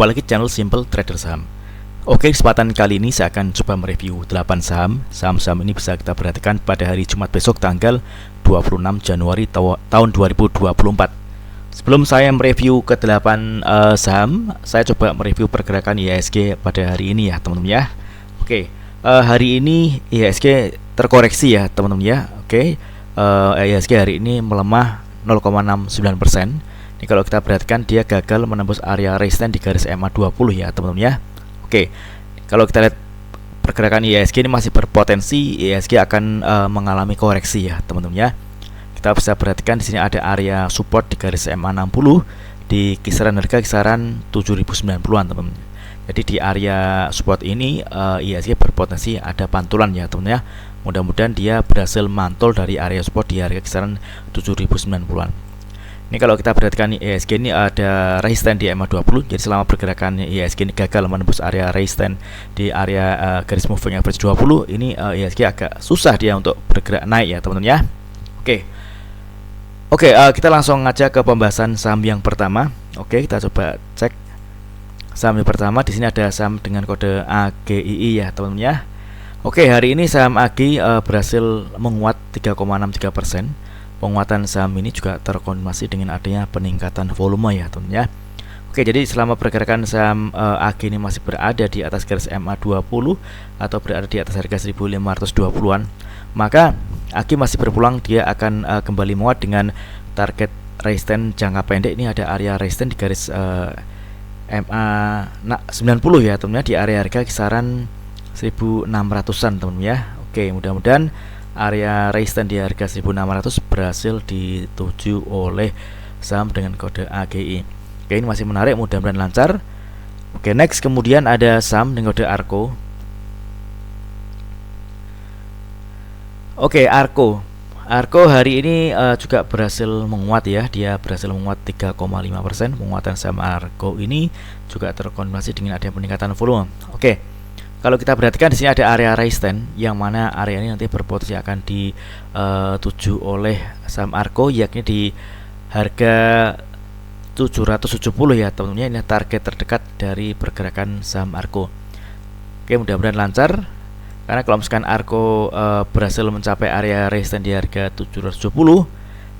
Kembali lagi channel Simple Trader Saham. Oke, kesempatan kali ini saya akan coba mereview 8 saham. Saham-saham ini bisa kita perhatikan pada hari Jumat besok tanggal 26 Januari tahun 2024. Sebelum saya mereview ke 8 saham, saya coba mereview pergerakan IHSG pada hari ini ya teman-teman ya. Oke, hari ini IHSG terkoreksi ya teman-teman ya. Oke, IHSG hari ini melemah 0,69%. Ini kalau kita perhatikan dia gagal menembus area resistance di garis EMA 20 ya teman-teman ya. Oke, kalau kita lihat pergerakan IHSG ini masih berpotensi IHSG akan mengalami koreksi ya teman-teman ya. Kita bisa perhatikan di sini ada area support di garis EMA 60 di kisaran harga kisaran 7.090-an teman-teman. Jadi di area support ini IHSG berpotensi ada pantulan ya teman-teman ya. Mudah-mudahan dia berhasil mantul dari area support di harga kisaran 7.090-an. Ini kalau kita perhatikan IHSG ini ada resisten di EMA 20. Jadi selama pergerakan IHSG ini gagal menembus area resisten di area garis moving average 20, ini IHSG agak susah dia untuk bergerak naik ya teman-teman ya. Oke, kita langsung aja ke pembahasan saham yang pertama. Oke, kita coba cek saham yang pertama. Di sini ada saham dengan kode AGII ya teman-teman ya. Oke, hari ini saham AGI berhasil menguat 3,63%. Penguatan saham ini juga terkonfirmasi dengan adanya peningkatan volume ya teman-teman ya. Oke, jadi selama pergerakan saham AG ini masih berada di atas garis MA 20 atau berada di atas harga 1520-an, maka AG masih berpeluang dia akan kembali menguat dengan target resistance jangka pendek. Ini ada area resistance di garis MA 90 ya teman-teman ya, di area harga kisaran 1600-an teman-teman ya. Oke, mudah-mudahan area resistance di harga 1600 berhasil dituju oleh saham dengan kode AGI. Oke, ini masih menarik, mudah-mudahan lancar. Oke, next kemudian ada saham dengan kode ARKO. Oke, ARKO hari ini juga berhasil menguat ya. Dia berhasil menguat 3,5%. Penguatan saham ARKO ini juga terkonfirmasi dengan adanya peningkatan volume. Oke, kalau kita perhatikan di sini ada area resistance yang mana area ini nanti berpotensi akan dituju oleh saham ARKO, yakni di harga 770 ya teman-teman. Ini target terdekat dari pergerakan saham ARKO. Oke, mudah-mudahan lancar. Karena kalau misalkan ARKO berhasil mencapai area resistance di harga 770,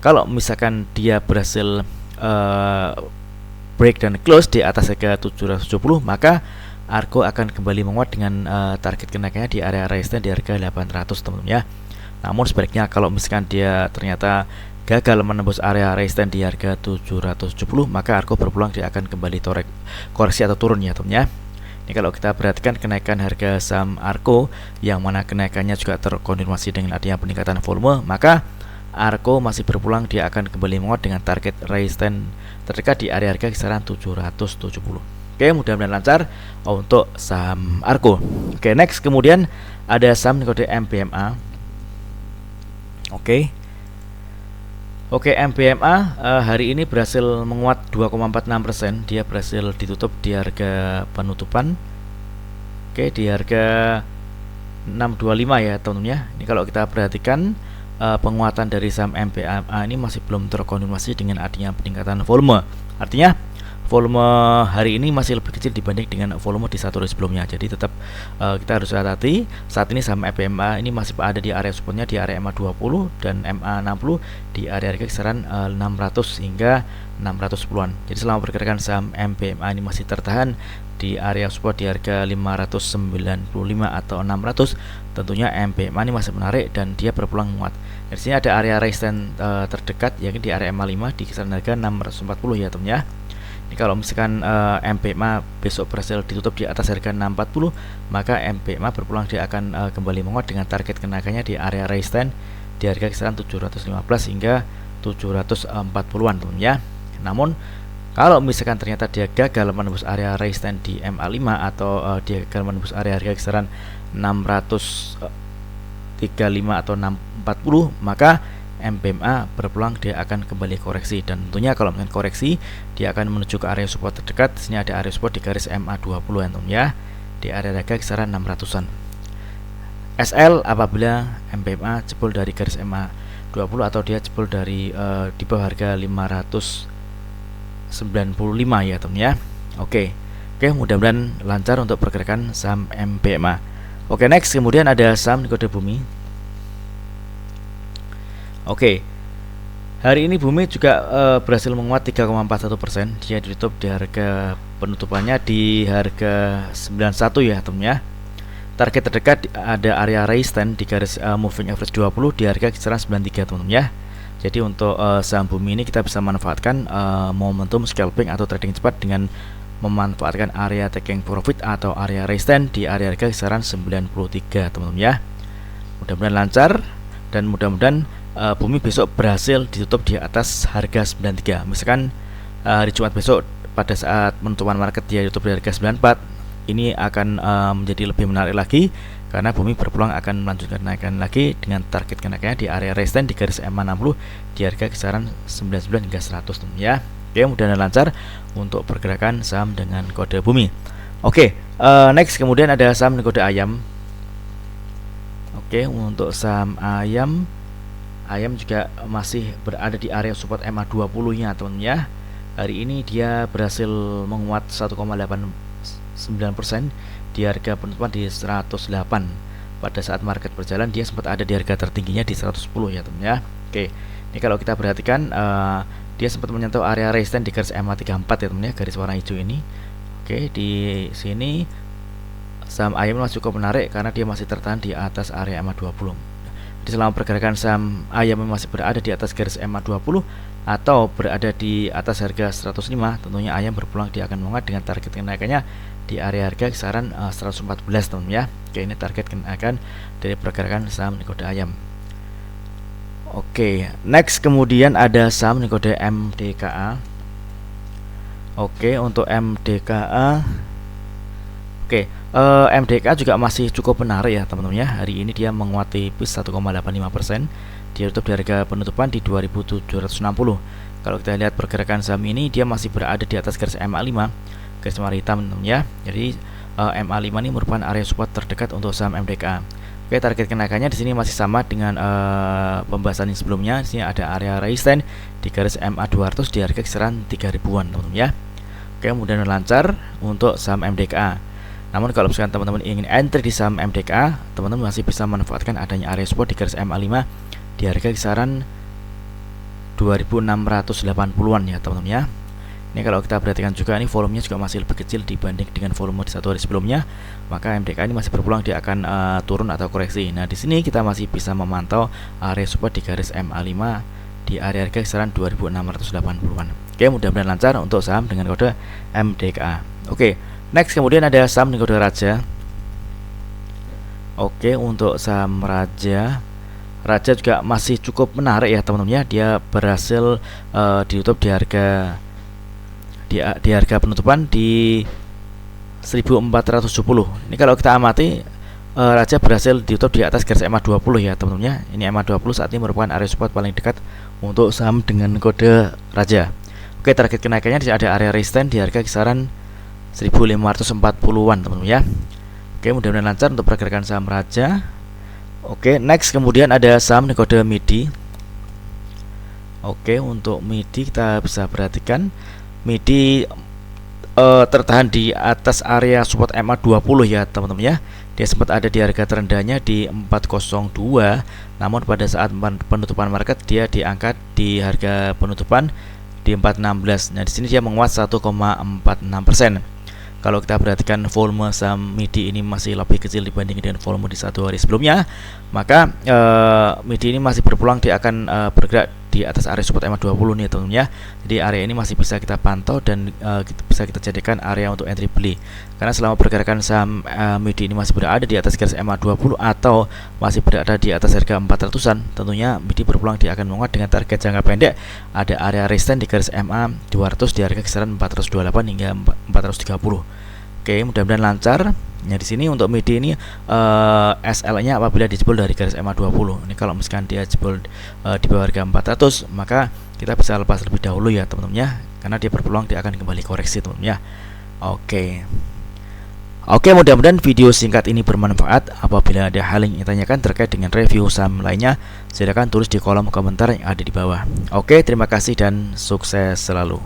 kalau misalkan dia berhasil break dan close di atas harga 770, maka ARKO akan kembali menguat dengan target kenaikannya di area resistance di harga 800 teman-teman ya. Namun sebaliknya kalau misalkan dia ternyata gagal menembus area resistance di harga 770, maka ARKO berpeluang dia akan kembali koreksi atau turun ya teman-teman ya. Ini kalau kita perhatikan kenaikan harga saham ARKO yang mana kenaikannya juga terkonfirmasi dengan adanya peningkatan volume, maka ARKO masih berpeluang dia akan kembali menguat dengan target resistance terdekat di area harga kisaran 770. Oke, mudah-mudahan lancar untuk saham ARKO. Oke, next kemudian ada saham kode MPMA. Oke, MPMA hari ini berhasil menguat 2,46%. Dia berhasil ditutup di harga penutupan. Oke, di harga 625 ya teman-teman ya. Ini kalau kita perhatikan penguatan dari saham MPMA ini masih belum terkonfirmasi dengan adanya peningkatan volume. Artinya volume hari ini masih lebih kecil dibanding dengan volume di satu hari sebelumnya. Jadi tetap kita harus hati-hati. Saat ini saham MPMA ini masih ada di area supportnya di area MA 20 dan MA 60 di area harga kisaran 600 hingga 610-an. Jadi selama pergerakan saham MPMA ini masih tertahan di area support di harga 595 atau 600, tentunya MPMA ini masih menarik dan dia berpeluang menguat. Di sini ada area resistance terdekat yakni di area MA 5 di kisaran harga 640 ya teman ya. Ini kalau misalkan MPMA besok berhasil ditutup di atas harga 640, maka MPMA berpeluang dia akan kembali menguat dengan target kenaikannya di area resistance di harga kisaran 715 hingga 740-an teman ya. Namun kalau misalkan ternyata dia gagal menembus area resistance di MA 5 atau dia gagal menembus area harga kisaran 635 atau 640, maka MPMA berpeluang dia akan kembali koreksi, dan tentunya kalau misalkan koreksi dia akan menuju ke area support terdekat. Di sini ada area support di garis MA 20 ya, di area harga kisaran 600-an. SL apabila MPMA jebol dari garis MA 20 atau dia jebol dari di bawah harga 595 ya teman ya. Oke. Oke, mudah-mudahan lancar untuk pergerakan saham MBMA. Oke, next kemudian ada saham Kode Bumi. Oke, hari ini Bumi juga berhasil menguat 3,41%. Dia ditutup di harga penutupannya di harga 91 ya teman ya. Target terdekat ada area resistance di garis moving average 20 di harga kisaran 93 teman-teman ya. Jadi untuk saham Bumi ini kita bisa manfaatkan momentum scalping atau trading cepat dengan memanfaatkan area taking profit atau area resistance di area harga kisaran 93 teman-teman ya. Mudah-mudahan lancar dan mudah-mudahan Bumi besok berhasil ditutup di atas harga 93. Misalkan hari Jumat besok pada saat penutupan market dia ditutup di harga 94, ini akan menjadi lebih menarik lagi karena Bumi berpeluang akan melanjutkan kenaikan lagi dengan target kenaikannya di area resistance di garis EMA 60 di harga kisaran 99 hingga 100 teman ya. Oke, mudah-mudahan lancar untuk pergerakan saham dengan kode Bumi. Oke, next kemudian ada saham dengan kode ayam. Oke, untuk saham ayam juga masih berada di area support EMA 20 nya teman ya. Hari ini dia berhasil menguat 1,89% di harga penutupan di 108. Pada saat market berjalan dia sempat ada di harga tertingginya di 110 ya teman ya. Oke, ini kalau kita perhatikan dia sempat menyentuh area resistance di garis EMA 34 ya teman ya, garis warna hijau ini. Oke, di sini saham ayam masih cukup menarik karena dia masih tertahan di atas area EMA 20. Jadi selama pergerakan saham ayam masih berada di atas garis EMA 20 atau berada di atas harga 105, tentunya ayam berpeluang dia akan menguat dengan target kenaikannya di area harga kisaran 114 teman ya. Oke, ini target kenaikan dari pergerakan saham kode ayam. Oke, next kemudian ada saham kode MDKA. Oke, untuk MDKA, MDKA juga masih cukup menarik ya teman-teman ya. Hari ini dia menguat tipis 1,85%. Dia tutup di harga penutupan di 2760. Kalau kita lihat pergerakan saham ini dia masih berada di atas garis MA5, garis warna hitam teman-teman ya. Jadi MA5 ini merupakan area support terdekat untuk saham MDKA. Oke, target kenaikannya di sini masih sama dengan pembahasan yang sebelumnya. Di sini ada area resistance di garis MA 200 di harga kisaran 3000-an teman-teman ya. Oke, mudah-mudahan lancar untuk saham MDKA. Namun kalau misalkan teman-teman ingin entry di saham MDKA, teman-teman masih bisa memanfaatkan adanya area support di garis MA5 di harga kisaran 2680-an ya teman-teman ya. Ini kalau kita perhatikan juga ini volumenya juga masih lebih kecil dibanding dengan volume di satu hari sebelumnya, maka MDKA ini masih berpeluang dia akan turun atau koreksi. Nah, di sini kita masih bisa memantau area support di garis MA5 di area harga kisaran 2680-an. Oke, mudah-mudahan lancar untuk saham dengan kode MDKA. Oke, next kemudian ada saham dengan kode Raja. Oke, untuk saham Raja juga masih cukup menarik ya teman-teman ya. Dia berhasil ditutup di harga penutupan di 1470. Ini kalau kita amati Raja berhasil ditutup di atas garis EMA 20 ya teman-teman ya. Ini EMA 20 saat ini merupakan area support paling dekat untuk saham dengan kode Raja. Oke, target kenaikannya ada area resistance di harga kisaran 1540-an teman-teman ya. Oke, mudah-mudahan lancar untuk pergerakan saham Raja. Oke, next kemudian ada saham kode MIDI. Oke, untuk MIDI kita bisa perhatikan MIDI tertahan di atas area support EMA 20 ya teman-teman ya. Dia sempat ada di harga terendahnya di 402, namun pada saat penutupan market dia diangkat di harga penutupan di 416. Nah, di sini dia menguat 1,46%. Kalau kita perhatikan volume saham MIDI ini masih lebih kecil dibandingkan dengan volume di satu hari sebelumnya, maka MIDI ini masih berpeluang dia akan bergerak di atas area support EMA 20 nih teman-teman ya. Jadi area ini masih bisa kita pantau dan bisa kita jadikan area untuk entry beli. Karena selama pergerakan saham MIDI ini masih berada di atas garis EMA 20 atau masih berada di atas harga 400-an, tentunya MIDI berpeluang dia akan menguat dengan target jangka pendek ada area resistance di garis EMA 200 di harga kisaran 428 hingga 430. Oke, mudah-mudahan lancar. Nah, di sini untuk MIDI ini SL-nya apabila dijebol dari garis EMA 20. Ini kalau misalkan dia jebol di bawah harga 400, maka kita bisa lepas lebih dahulu ya teman-teman ya, karena dia berpeluang dia akan kembali koreksi teman-teman ya. Oke, mudah-mudahan video singkat ini bermanfaat. Apabila ada hal yang ingin tanyakan terkait dengan review saham lainnya, silakan tulis di kolom komentar yang ada di bawah. Oke, terima kasih dan sukses selalu.